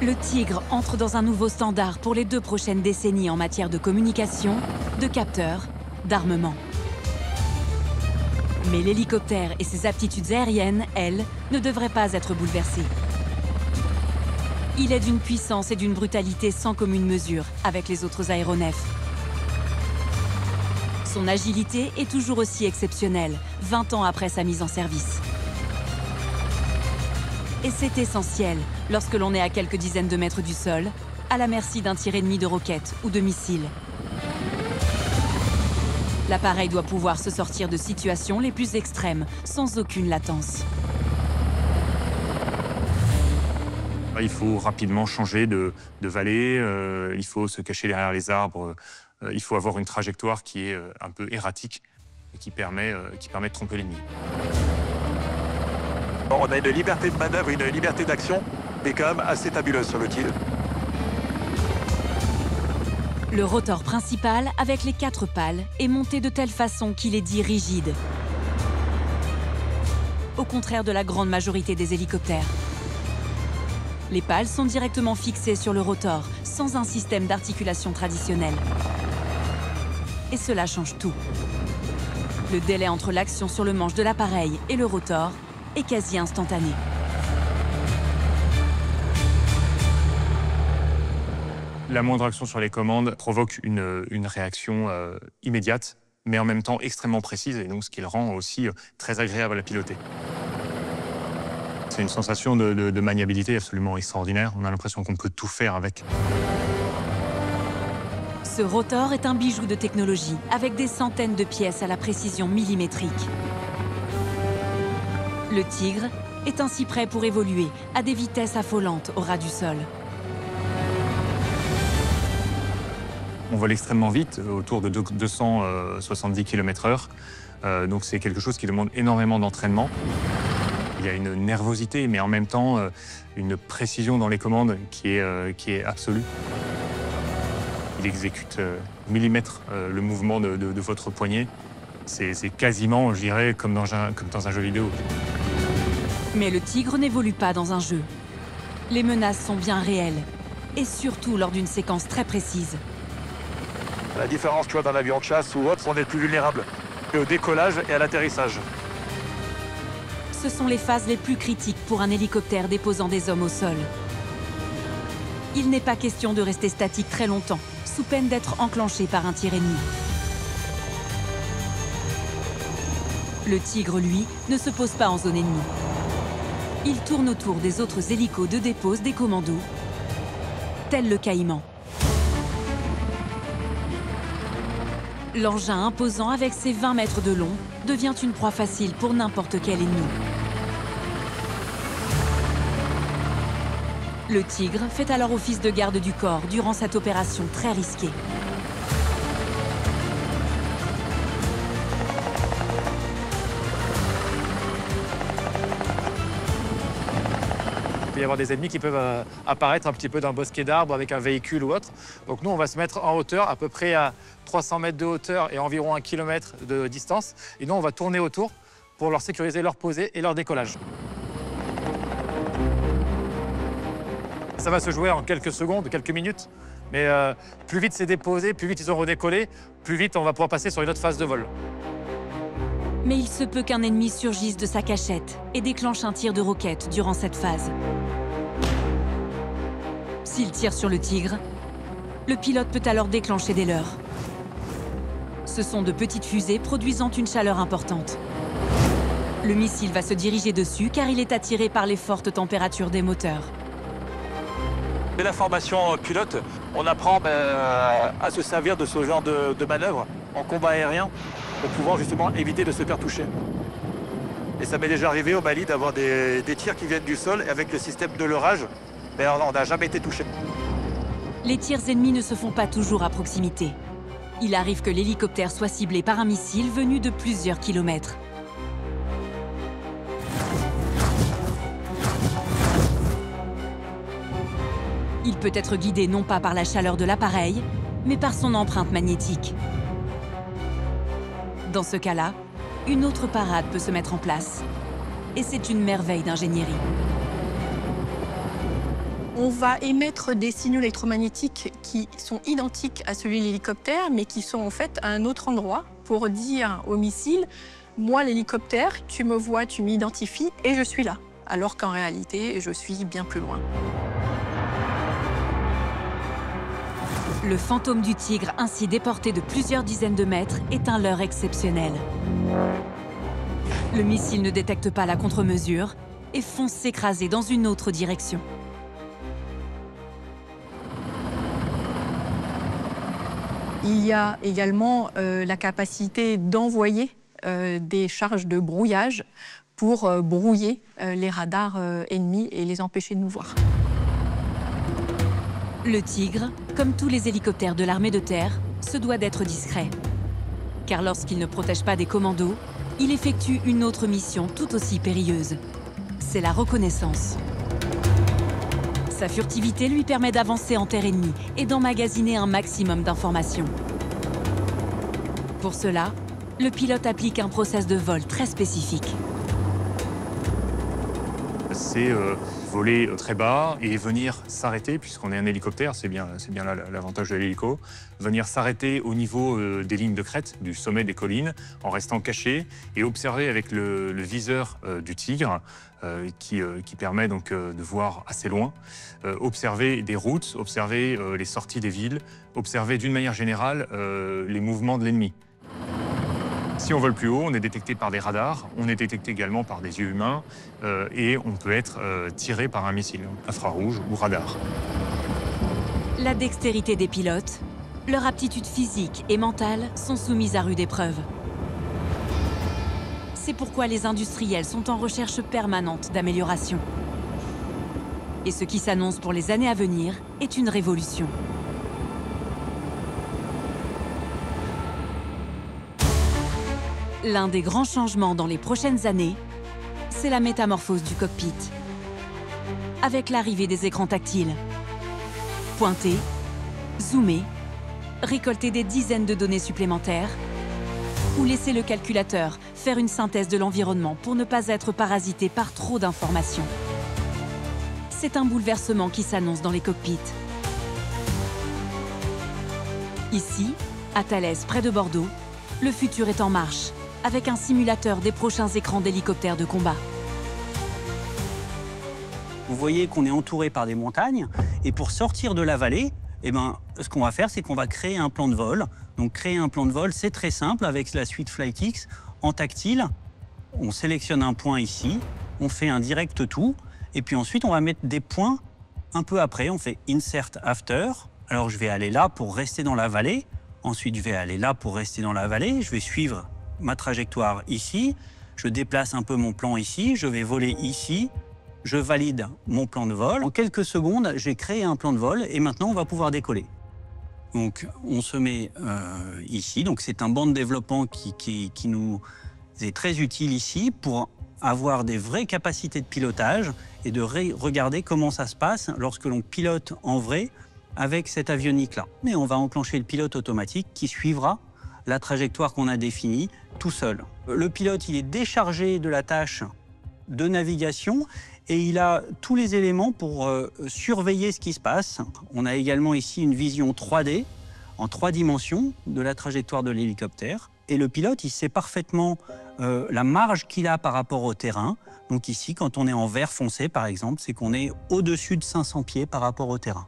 Le Tigre entre dans un nouveau standard pour les 2 prochaines décennies en matière de communication, de capteurs, d'armement. Mais l'hélicoptère et ses aptitudes aériennes, elles, ne devraient pas être bouleversées. Il est d'une puissance et d'une brutalité sans commune mesure avec les autres aéronefs. Son agilité est toujours aussi exceptionnelle, 20 ans après sa mise en service. Et c'est essentiel lorsque l'on est à quelques dizaines de mètres du sol, à la merci d'un tir ennemi de roquettes ou de missiles. L'appareil doit pouvoir se sortir de situations les plus extrêmes, sans aucune latence. Il faut rapidement changer de vallée, il faut se cacher derrière les arbres, il faut avoir une trajectoire qui est un peu erratique et qui permet de tromper l'ennemi. On a une liberté de manœuvre, une liberté d'action qui est quand même assez fabuleuse sur le Tigre. Le rotor principal, avec les 4 pales, est monté de telle façon qu'il est dit rigide. Au contraire de la grande majorité des hélicoptères. Les pales sont directement fixées sur le rotor, sans un système d'articulation traditionnel. Et cela change tout. Le délai entre l'action sur le manche de l'appareil et le rotor est quasi instantané. La moindre action sur les commandes provoque une réaction immédiate, mais en même temps extrêmement précise, et donc ce qui le rend aussi très agréable à piloter. C'est une sensation de maniabilité absolument extraordinaire. On a l'impression qu'on peut tout faire avec. Ce rotor est un bijou de technologie, avec des centaines de pièces à la précision millimétrique. Le Tigre est ainsi prêt pour évoluer à des vitesses affolantes au ras du sol. On vole extrêmement vite, autour de 270 km/h. Donc c'est quelque chose qui demande énormément d'entraînement. Il y a une nervosité, mais en même temps une précision dans les commandes qui est absolue. Il exécute millimètre le mouvement de votre poignet. C'est quasiment, je dirais, comme dans un jeu vidéo. Mais le Tigre n'évolue pas dans un jeu. Les menaces sont bien réelles, et surtout lors d'une séquence très précise. La différence, tu vois, d'un avion de chasse ou autre, on est plus vulnérable au décollage et à l'atterrissage. Ce sont les phases les plus critiques pour un hélicoptère déposant des hommes au sol. Il n'est pas question de rester statique très longtemps, sous peine d'être enclenché par un tir ennemi. Le Tigre, lui, ne se pose pas en zone ennemie. Il tourne autour des autres hélicos de dépose des commandos, tel le Caïman. L'engin imposant avec ses 20 mètres de long devient une proie facile pour n'importe quel ennemi. Le Tigre fait alors office de garde du corps durant cette opération très risquée. Il peut y avoir des ennemis qui peuvent apparaître un petit peu dans le bosquet d'arbres avec un véhicule ou autre. Donc nous, on va se mettre en hauteur, à peu près à 300 mètres de hauteur et environ 1 km de distance. Et nous, on va tourner autour pour leur sécuriser leur posée et leur décollage. Ça va se jouer en quelques secondes, quelques minutes. Mais plus vite c'est déposé, plus vite ils ont redécollé, plus vite on va pouvoir passer sur une autre phase de vol. Mais il se peut qu'un ennemi surgisse de sa cachette et déclenche un tir de roquette durant cette phase. S'il tire sur le Tigre, le pilote peut alors déclencher des leurres. Ce sont de petites fusées produisant une chaleur importante. Le missile va se diriger dessus car il est attiré par les fortes températures des moteurs. Dès la formation pilote, on apprend à se servir de ce genre de manœuvre en combat aérien pour pouvoir justement éviter de se faire toucher. Et ça m'est déjà arrivé au Mali d'avoir des tirs qui viennent du sol et avec le système de leurrage, on n'a jamais été touché. Les tirs ennemis ne se font pas toujours à proximité. Il arrive que l'hélicoptère soit ciblé par un missile venu de plusieurs kilomètres. Il peut être guidé non pas par la chaleur de l'appareil, mais par son empreinte magnétique. Dans ce cas-là, une autre parade peut se mettre en place. Et c'est une merveille d'ingénierie. On va émettre des signaux électromagnétiques qui sont identiques à celui de l'hélicoptère, mais qui sont en fait à un autre endroit pour dire au missile « Moi, l'hélicoptère, tu me vois, tu m'identifies et je suis là », alors qu'en réalité, je suis bien plus loin. Le fantôme du Tigre, ainsi déporté de plusieurs dizaines de mètres, est un leurre exceptionnel. Le missile ne détecte pas la contre-mesure et fonce s'écraser dans une autre direction. Il y a également la capacité d'envoyer des charges de brouillage pour brouiller les radars ennemis et les empêcher de nous voir. Le Tigre, comme tous les hélicoptères de l'armée de terre, se doit d'être discret. Car lorsqu'il ne protège pas des commandos, il effectue une autre mission tout aussi périlleuse. C'est la reconnaissance. Sa furtivité lui permet d'avancer en terre ennemie et d'emmagasiner un maximum d'informations. Pour cela, le pilote applique un process de vol très spécifique. C'est voler très bas et venir s'arrêter, puisqu'on est un hélicoptère, c'est bien là l'avantage de l'hélico, venir s'arrêter au niveau des lignes de crête, du sommet des collines, en restant caché et observer avec le viseur du Tigre, qui permet donc de voir assez loin, observer des routes, observer les sorties des villes, observer d'une manière générale les mouvements de l'ennemi. Si on vole plus haut, on est détecté par des radars, on est détecté également par des yeux humains et on peut être tiré par un missile, infrarouge ou radar. La dextérité des pilotes, leur aptitude physique et mentale sont soumises à rude épreuve. C'est pourquoi les industriels sont en recherche permanente d'amélioration. Et ce qui s'annonce pour les années à venir est une révolution. L'un des grands changements dans les prochaines années, c'est la métamorphose du cockpit. Avec l'arrivée des écrans tactiles. Pointer, zoomer, récolter des dizaines de données supplémentaires ou laisser le calculateur faire une synthèse de l'environnement pour ne pas être parasité par trop d'informations. C'est un bouleversement qui s'annonce dans les cockpits. Ici, à Thalès, près de Bordeaux, le futur est en marche, avec un simulateur des prochains écrans d'hélicoptères de combat. Vous voyez qu'on est entouré par des montagnes, et pour sortir de la vallée, ce qu'on va faire, c'est qu'on va créer un plan de vol. Donc créer un plan de vol, c'est très simple avec la suite FlightX. En tactile, on sélectionne un point ici, on fait un direct to, et puis ensuite on va mettre des points un peu après. On fait Insert After. Alors je vais aller là pour rester dans la vallée. Ensuite, je vais aller là pour rester dans la vallée. Je vais suivre ma trajectoire ici. Je déplace un peu mon plan ici. Je vais voler ici. Je valide mon plan de vol. En quelques secondes, j'ai créé un plan de vol et maintenant, on va pouvoir décoller. Donc, on se met ici. Donc, c'est un banc de développement qui nous est très utile ici pour avoir des vraies capacités de pilotage et de regarder comment ça se passe lorsque l'on pilote en vrai avec cette avionique-là. Mais on va enclencher le pilote automatique qui suivra la trajectoire qu'on a définie tout seul. Le pilote, il est déchargé de la tâche de navigation et il a tous les éléments pour surveiller ce qui se passe. On a également ici une vision 3D, en 3 dimensions, de la trajectoire de l'hélicoptère. Et le pilote, il sait parfaitement la marge qu'il a par rapport au terrain. Donc ici, quand on est en vert foncé, par exemple, c'est qu'on est au-dessus de 500 pieds par rapport au terrain.